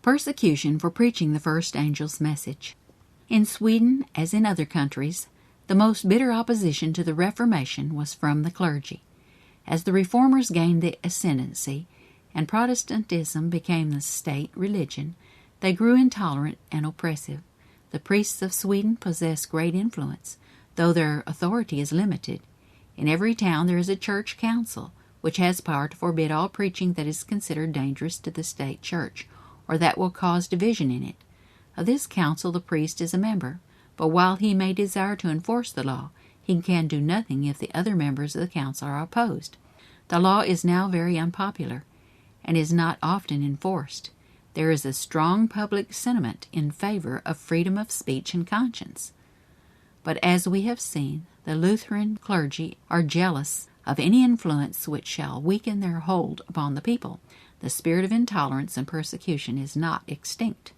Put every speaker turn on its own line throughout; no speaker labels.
Persecution for preaching the first angel's message. In Sweden, as in other countries, the most bitter opposition to the Reformation was from the clergy. As the Reformers gained the ascendancy and Protestantism became the state religion, they grew intolerant and oppressive. The priests of Sweden possess great influence, though their authority is limited. In every town there is a church council, which has power to forbid all preaching that is considered dangerous to the state church, or that will cause division in it. Of this council the priest is a member, but while he may desire to enforce the law, he can do nothing if the other members of the council are opposed. The law is now very unpopular, and is not often enforced. There is a strong public sentiment in favor of freedom of speech and conscience. But as we have seen, the Lutheran clergy are jealous of any influence which shall weaken their hold upon the people. The spirit of intolerance and persecution is not extinct.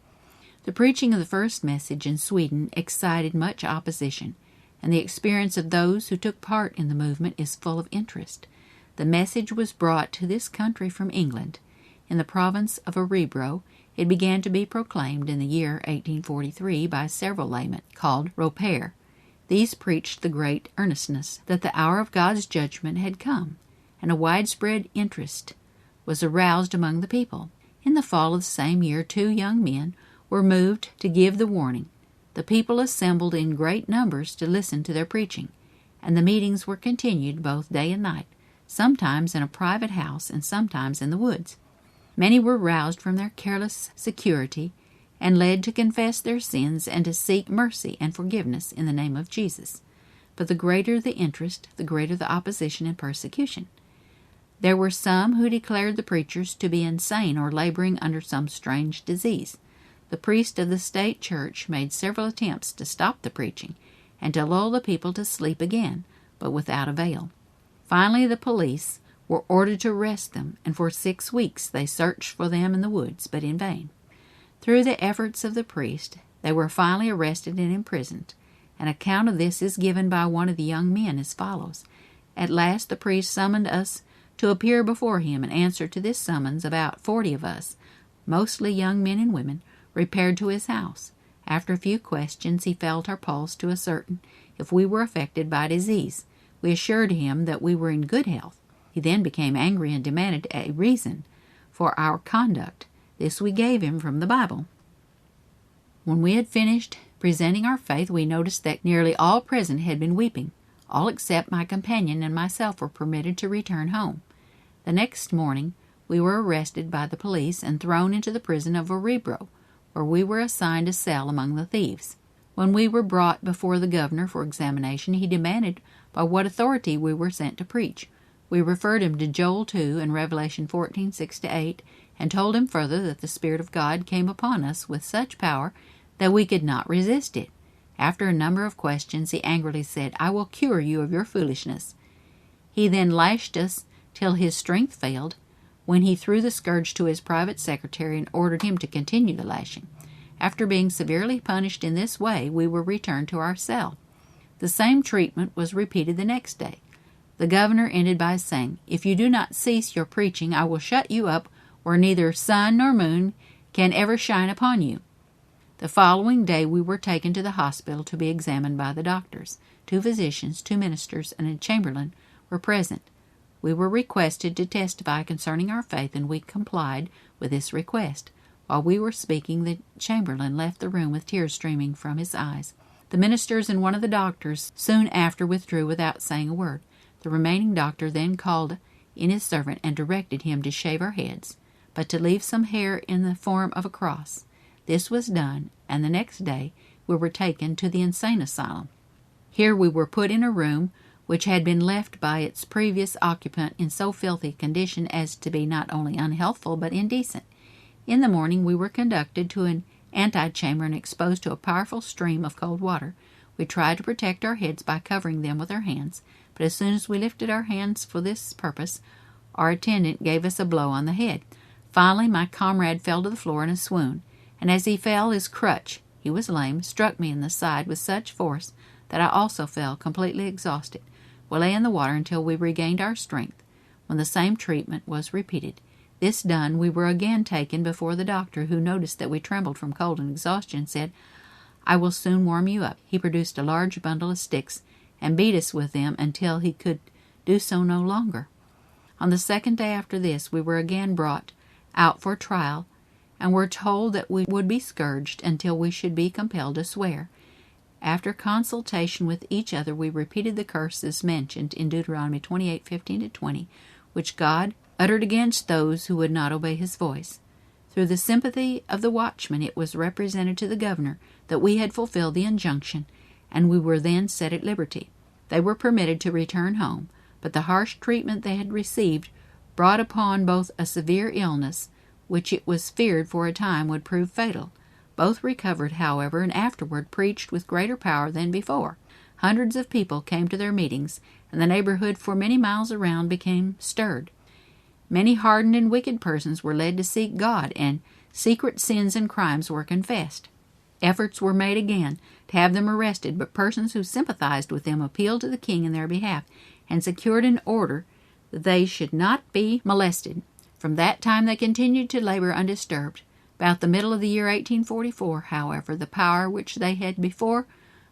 The preaching of the first message in Sweden excited much opposition, and the experience of those who took part in the movement is full of interest. The message was brought to this country from England. In the province of Örebro, it began to be proclaimed in the year 1843 by several laymen, called ropere. These preached the great earnestness that the hour of God's judgment had come, and a widespread interest was aroused among the people. In the fall of the same year, 2 young men were moved to give the warning. The people assembled in great numbers to listen to their preaching, and the meetings were continued both day and night, sometimes in a private house and sometimes in the woods. Many were roused from their careless security and led to confess their sins and to seek mercy and forgiveness in the name of Jesus. But the greater the interest, the greater the opposition and persecution. There were some who declared the preachers to be insane or laboring under some strange disease. The priest of the state church made several attempts to stop the preaching and to lull the people to sleep again, but without avail. Finally, the police were ordered to arrest them, and for 6 weeks they searched for them in the woods, but in vain. Through the efforts of the priest, they were finally arrested and imprisoned. An account of this is given by one of the young men as follows. At last the priest summoned us to appear before him. In answer to this summons, about 40 of us, mostly young men and women, repaired to his house. After a few questions, he felt our pulse to ascertain if we were affected by disease. We assured him that we were in good health. He then became angry and demanded a reason for our conduct. This we gave him from the Bible. When we had finished presenting our faith, we noticed that nearly all present had been weeping. All except my companion and myself were permitted to return home. The next morning we were arrested by the police and thrown into the prison of Örebro, where we were assigned a cell among the thieves. When we were brought before the governor for examination, he demanded by what authority we were sent to preach. We referred him to Joel 2 and Revelation 14:6-8, and told him further that the Spirit of God came upon us with such power that we could not resist it. After a number of questions, he angrily said, "I will cure you of your foolishness." He then lashed us till his strength failed, when he threw the scourge to his private secretary and ordered him to continue the lashing. After being severely punished in this way, we were returned to our cell. The same treatment was repeated the next day. The governor ended by saying, "If you do not cease your preaching, I will shut you up where neither sun nor moon can ever shine upon you." The following day we were taken to the hospital to be examined by the doctors. 2 physicians, 2 ministers, and a chamberlain were present. We were requested to testify concerning our faith, and we complied with this request. While we were speaking, the chamberlain left the room with tears streaming from his eyes. The ministers and one of the doctors soon after withdrew without saying a word. The remaining doctor then called in his servant and directed him to shave our heads, but to leave some hair in the form of a cross. This was done, and the next day we were taken to the insane asylum. Here we were put in a room which had been left by its previous occupant in so filthy condition as to be not only unhealthful but indecent. In the morning we were conducted to an antechamber and exposed to a powerful stream of cold water. We tried to protect our heads by covering them with our hands, but as soon as we lifted our hands for this purpose, our attendant gave us a blow on the head. Finally, my comrade fell to the floor in a swoon, and as he fell, his crutch, he was lame, struck me in the side with such force that I also fell completely exhausted. We lay in the water until we regained our strength, when the same treatment was repeated. This done, we were again taken before the doctor, who noticed that we trembled from cold and exhaustion, and said, "I will soon warm you up." He produced a large bundle of sticks and beat us with them until he could do so no longer. On the second day after this, we were again brought out for trial, and were told that we would be scourged until we should be compelled to swear. After consultation with each other, we repeated the curses mentioned in Deuteronomy 28:15-20, which God uttered against those who would not obey his voice. Through the sympathy of the watchmen, it was represented to the governor that we had fulfilled the injunction, and we were then set at liberty. They were permitted to return home, but the harsh treatment they had received brought upon both a severe illness, which it was feared for a time would prove fatal. Both recovered, however, and afterward preached with greater power than before. Hundreds of people came to their meetings, and the neighborhood for many miles around became stirred. Many hardened and wicked persons were led to seek God, and secret sins and crimes were confessed. Efforts were made again to have them arrested, but persons who sympathized with them appealed to the king in their behalf, and secured an order that they should not be molested. From that time they continued to labor undisturbed. About the middle of the year 1844, however, the power which they had before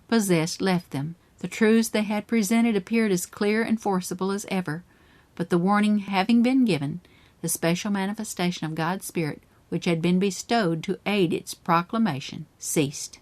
possessed left them. The truths they had presented appeared as clear and forcible as ever, but the warning having been given, the special manifestation of God's Spirit, which had been bestowed to aid its proclamation, ceased.